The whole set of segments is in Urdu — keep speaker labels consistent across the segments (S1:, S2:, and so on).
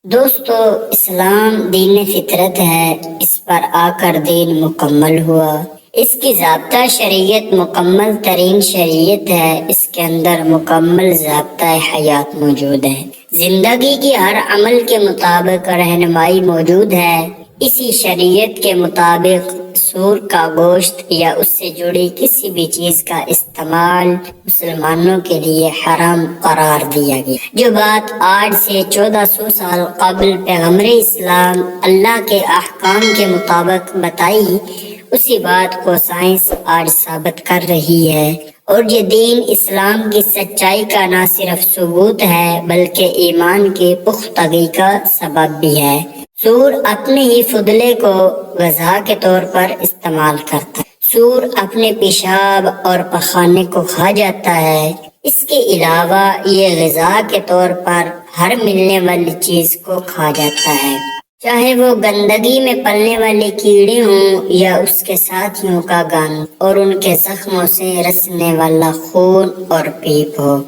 S1: دوستو، اسلام دین فطرت ہے، اس پر آ کر دین مکمل ہوا۔ اس کی ضابطہ شریعت مکمل ترین شریعت ہے، اس کے اندر مکمل ضابطہ حیات موجود ہے۔ زندگی کی ہر عمل کے مطابق رہنمائی موجود ہے۔ اسی شریعت کے مطابق سور کا گوشت یا اس سے جڑی کسی بھی چیز کا استعمال مسلمانوں کے لیے حرام قرار دیا گیا۔ جو بات آج سے 1400 سال قبل پیغمبر اسلام اللہ کے احکام کے مطابق بتائی، اسی بات کو سائنس آج ثابت کر رہی ہے، اور یہ دین اسلام کی سچائی کا نہ صرف ثبوت ہے بلکہ ایمان کی پختگی کا سبب بھی ہے۔ سور اپنے ہی فضلے کو غذا کے طور پر استعمال کرتا ہے۔ سور اپنے پیشاب اور پخانے کو کھا جاتا ہے۔ اس کے علاوہ یہ غذا کے طور پر ہر ملنے والی چیز کو کھا جاتا ہے، چاہے وہ گندگی میں پلنے والے کیڑے ہوں یا اس کے ساتھیوں کا گند اور ان کے زخموں سے رسنے والا خون اور پیپ ہو۔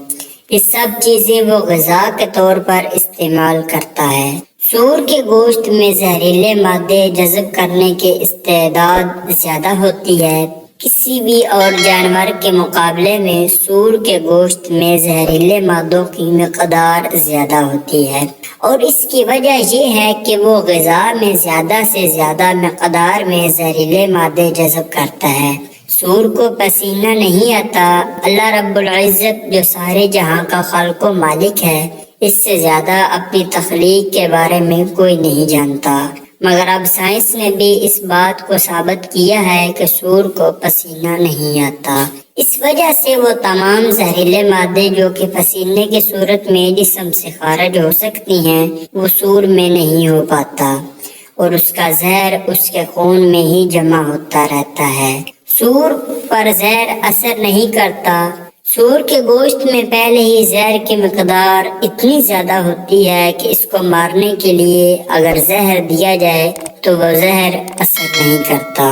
S1: یہ سب چیزیں وہ غذا کے طور پر استعمال کرتا ہے۔ سور کے گوشت میں زہریلے مادے جذب کرنے کی استعداد زیادہ ہوتی ہے۔ کسی بھی اور جانور کے مقابلے میں سور کے گوشت میں زہریلے مادوں کی مقدار زیادہ ہوتی ہے، اور اس کی وجہ یہ ہے کہ وہ غذا میں زیادہ سے زیادہ مقدار میں زہریلے مادے جذب کرتا ہے۔ سور کو پسینہ نہیں آتا۔ اللہ رب العزت جو سارے جہاں کا خالق و مالک ہے، اس سے زیادہ اپنی تخلیق کے بارے میں کوئی نہیں جانتا، مگر اب سائنس نے بھی اس بات کو ثابت کیا ہے کہ سور کو پسینہ نہیں آتا۔ اس وجہ سے وہ تمام زہریلے مادے جو کہ پسینے کی صورت میں جسم سے خارج ہو سکتی ہیں، وہ سور میں نہیں ہو پاتا، اور اس کا زہر اس کے خون میں ہی جمع ہوتا رہتا ہے۔ سور پر زہر اثر نہیں کرتا۔ سور کے گوشت میں پہلے ہی زہر کی مقدار اتنی زیادہ ہوتی ہے کہ اس کو مارنے کے لیے اگر زہر دیا جائے تو وہ زہر اثر نہیں کرتا۔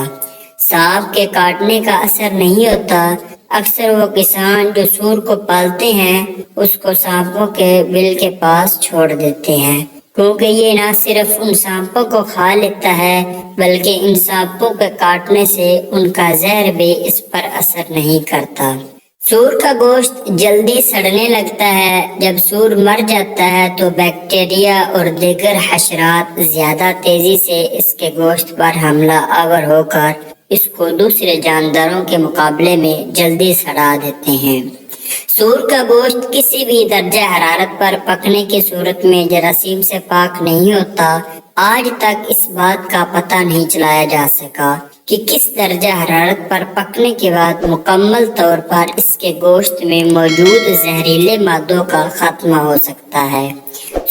S1: سانپ کے کاٹنے کا اثر نہیں ہوتا۔ اکثر وہ کسان جو سور کو پالتے ہیں اس کو سانپوں کے بل کے پاس چھوڑ دیتے ہیں، کیونکہ یہ نہ صرف ان سانپوں کو کھا لیتا ہے بلکہ ان سانپوں کے کاٹنے سے ان کا زہر بھی اس پر اثر نہیں کرتا۔ سور کا گوشت جلدی سڑنے لگتا ہے۔ جب سور مر جاتا ہے تو بیکٹیریا اور دیگر حشرات زیادہ تیزی سے اس کے گوشت پر حملہ آور ہو کر اس کو دوسرے جانداروں کے مقابلے میں جلدی سڑا دیتے ہیں۔ سور کا گوشت کسی بھی درجہ حرارت پر پکنے کی صورت میں جراثیم سے پاک نہیں ہوتا۔ آج تک اس بات کا پتہ نہیں چلایا جا سکا کہ کس درجہ حرارت پر پکنے کے بعد مکمل طور پر اس کے گوشت میں موجود زہریلے مادوں کا خاتمہ ہو سکتا ہے۔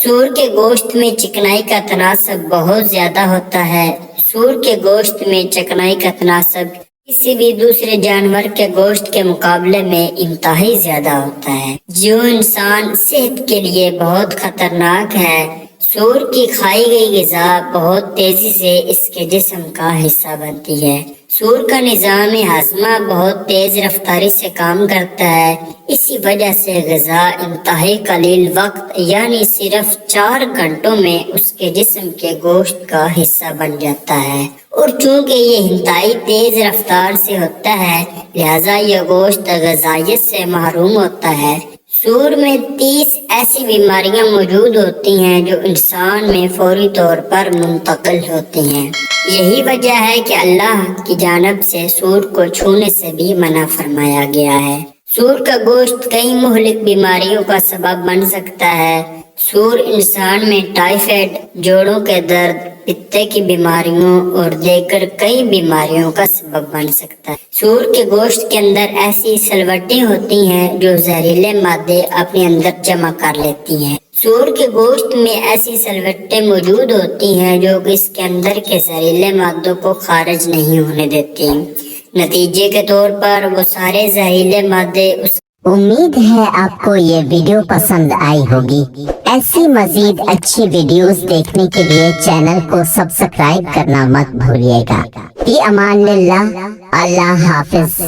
S1: سور کے گوشت میں چکنائی کا تناسب بہت زیادہ ہوتا ہے۔ سور کے گوشت میں چکنائی کا تناسب کسی بھی دوسرے جانور کے گوشت کے مقابلے میں انتہائی زیادہ ہوتا ہے، جو انسان صحت کے لیے بہت خطرناک ہے۔ سور کی کھائی گئی غذا بہت تیزی سے اس کے جسم کا حصہ بنتی ہے۔ سور کا نظام ہاضمہ بہت تیز رفتاری سے کام کرتا ہے، اسی وجہ سے غذا انتہائی قلیل وقت یعنی صرف 4 گھنٹوں میں اس کے جسم کے گوشت کا حصہ بن جاتا ہے، اور چونکہ یہ انتہائی تیز رفتار سے ہوتا ہے لہذا یہ گوشت غذائیت سے محروم ہوتا ہے۔ سور میں 30 ایسی بیماریاں موجود ہوتی ہیں جو انسان میں فوری طور پر منتقل ہوتی ہیں۔ یہی وجہ ہے کہ اللہ کی جانب سے سور کو چھونے سے بھی منع فرمایا گیا ہے۔ سور کا گوشت کئی مہلک بیماریوں کا سبب بن سکتا ہے۔ سور انسان میں ٹائیفائڈ، جوڑوں کے درد، پتے کی بیماریوں اور دیگر کئی بیماریوں کا سبب بن سکتا ہے۔ سور کے گوشت کے اندر ایسی سلوٹیں ہوتی ہیں جو زہریلے مادے اپنے اندر جمع کر لیتی ہیں۔ سور کے گوشت میں ایسی سلوٹیں موجود ہوتی ہیں جو اس کے اندر کے زہریلے مادوں کو خارج نہیں ہونے دیتی۔ نتیجے کے طور پر وہ سارے زہریلے مادے اس
S2: امید ہے آپ کو یہ ویڈیو پسند آئی ہوگی۔ ایسی مزید اچھی ویڈیوز دیکھنے کے لیے چینل کو سبسکرائب کرنا مت بھولیے گا۔ فی امان اللہ، اللہ حافظ۔